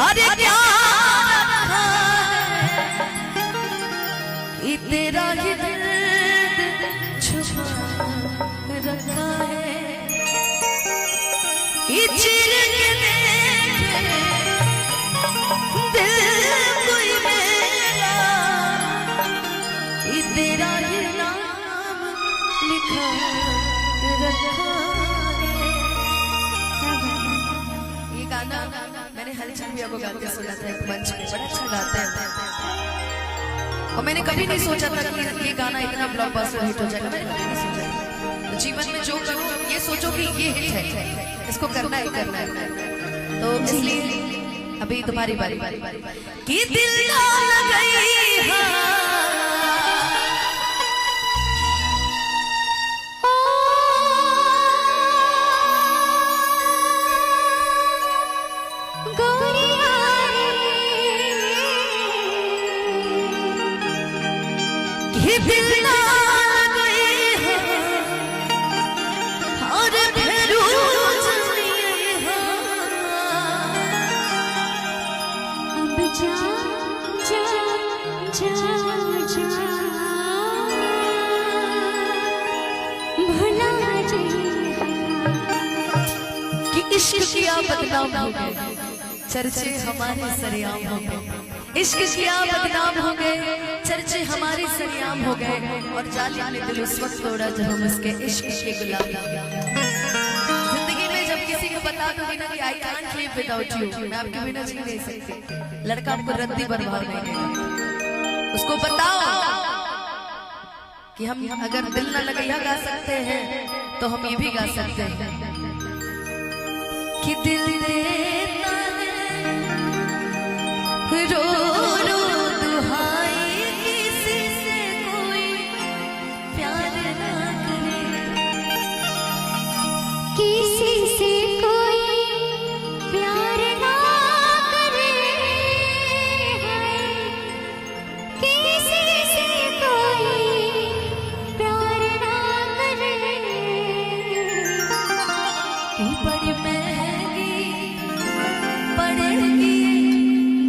अरे क्या तेरा ही दर्द छुपा रखा है, ये चीर के देखे दिल कोई मेरा, ये तेरा ही नाम लिखा रखा है। ये गाना मैंने हलचल भैया को गाते सुना था एक मंच पे, बड़ा अच्छा गाते हैं और मैंने कभी नहीं सोचा था कि ये गाना इतना ब्लॉकबस्टर हिट हो जाएगा। मैंने कभी नहीं सोचा। तो जीवन में जो करो ये सोचो कि ये हिट है, इसको करना ही करना है। तो इसलिए अभी तुम्हारी बारी कि दिल ना लगई दिल ना गए और फिर अब जा जा जा जा भला कि इश्क किया बदनाम हो गए, चर्चे हमारे सरेआम हो गए। इश्क किया बदनाम हो गए, चर्चे हमारे सरेआम हो गए और जालिम ने दिल उस वक्त तोड़ा जब हम उसके इश्क के गुलाम हो गए। जिंदगी में जब किसी को बता दोगे ना कि I can't live without you, मैं आपके बिना जी नहीं सकती, लड़का आपको रद्दी बर्बाद नहीं देगा। उसको बताओ कि हम अगर दिल न लगैया गा सकते हैं तो हम ये भी गा सकते हैं कि दिल देता है रो रो दुहाई, किसी से कोई प्यार ना करे, किसी से कोई प्यार ना करे, किसी से कोई प्यार ना करे। बड़ी महंगी पड़ेगी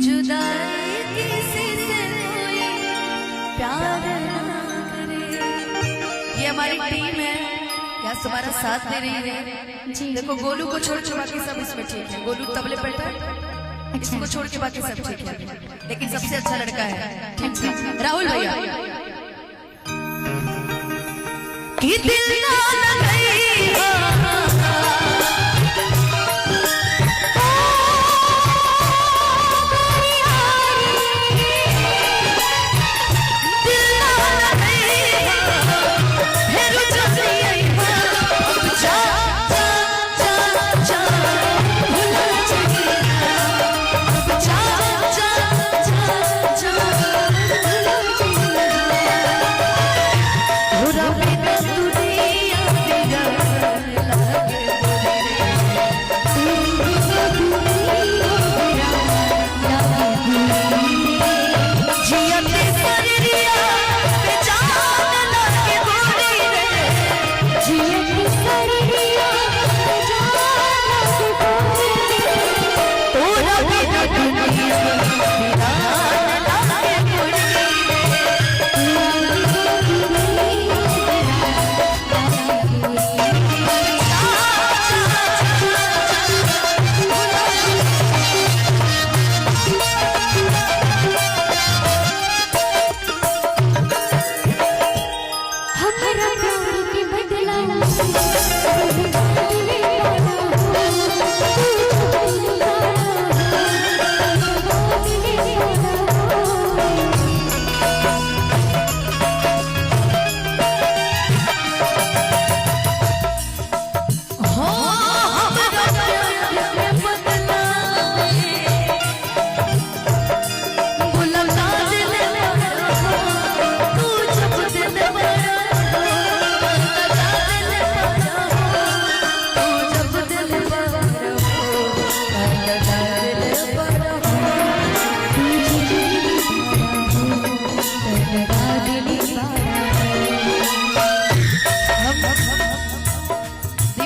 जुदाई, किसी से कोई प्यार ना करे। ये हमारी टीम है, या तुम्हारा साथ दे रही है जी। देखो गोलू को छोड़ के बाकी सब इसमें ठीक है, गोलू तबले पर है, इसको छोड़ के बाकी सब ठीक है, लेकिन सबसे अच्छा लड़का है ठीक है राहुल भैया। कि दिल ना लगई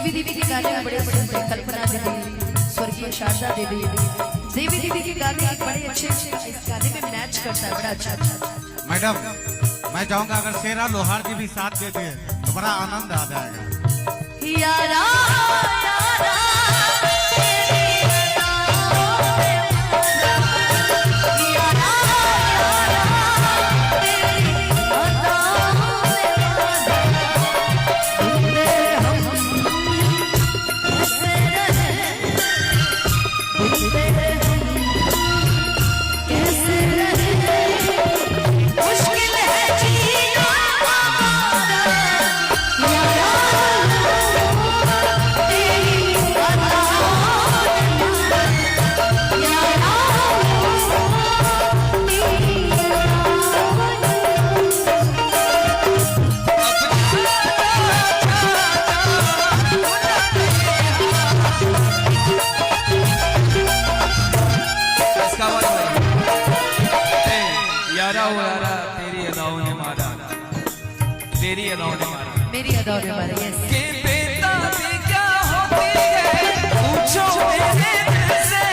दीदी के गाने बड़े पसंद है, कल्पना दीदी, स्वर्गीय शारदा दीदी, देवी दीदी के गाने बड़े अच्छे इस गाने में मैच करता है, बड़ा अच्छा। मैडम मैं चाहूंगा अगर शेरा लोहार जी भी साथ देते तो बड़ा आनंद आ जाएगा। यारा यारा तेरी अदाओं ने मारा, मेरी अदाओं ने मारा। यस के बेताबी क्या होती है पूछो मेरे दिल से।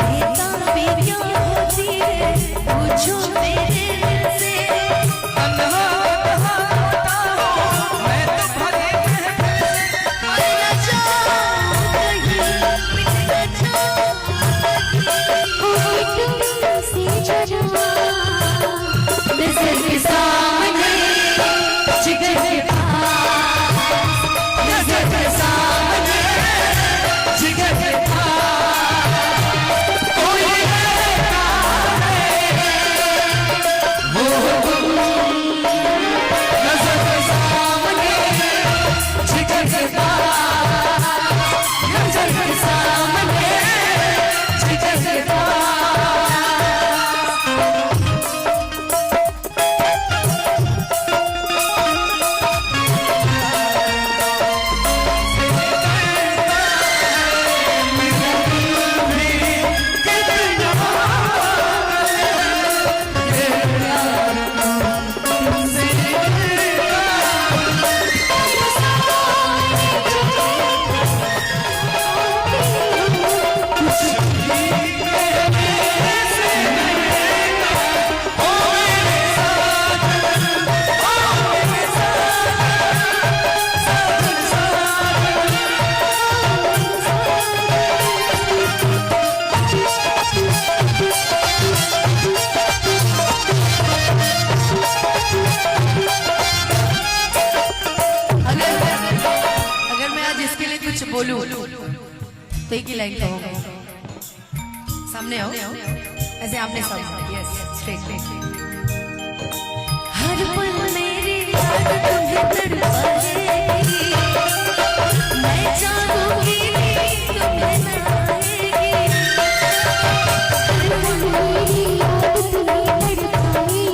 बेताबी क्या होती है पूछो मेरे दिल से। तन्हा तन्हा रोता हूँ मैं तो भरे महफिल से। मरना चाहूं कहीं मिटना चाहूं नज़र के सामने जिगर के पास, नज़र के सामने जिगर के पास कोई रहता है वो तुम। नज़र के सामने जिगर के पास, नज़र के सामने जिगर के पास। बोलूं तो एक ही लाइन कहूंगा। सामने आओ, ऐसे आपने सामने, यस स्ट्रेट। हर पल मेरी याद तुम्हें तड़पाएगी, मैं चाहूंगी तुम्हें न आएगी। हर पल मेरी याद तुम्हें तड़पाएगी,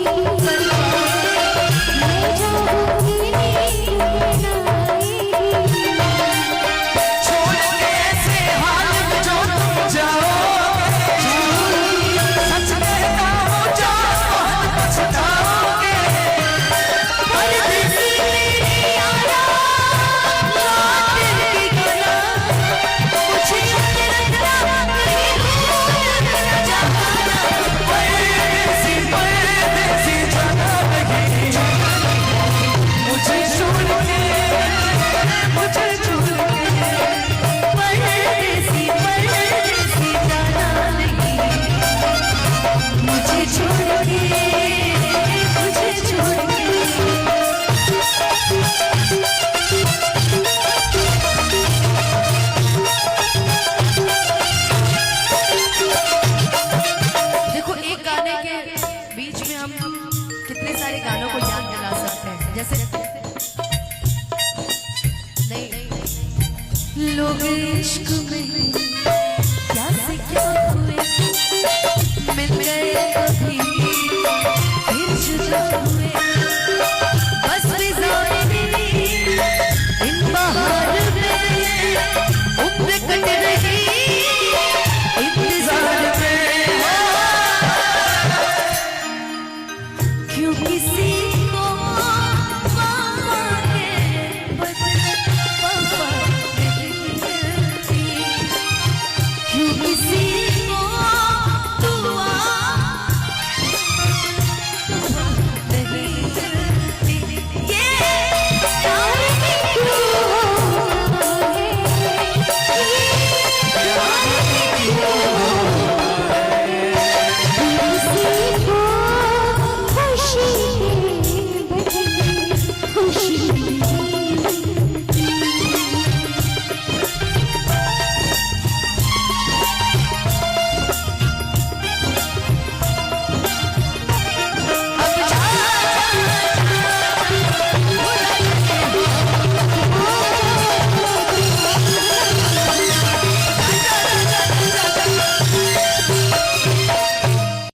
मैं चाहूंगी तुम्हें न आएगी। लोग इश्क में क्या से क्या हुए, मिल गए कभी फिर जुदा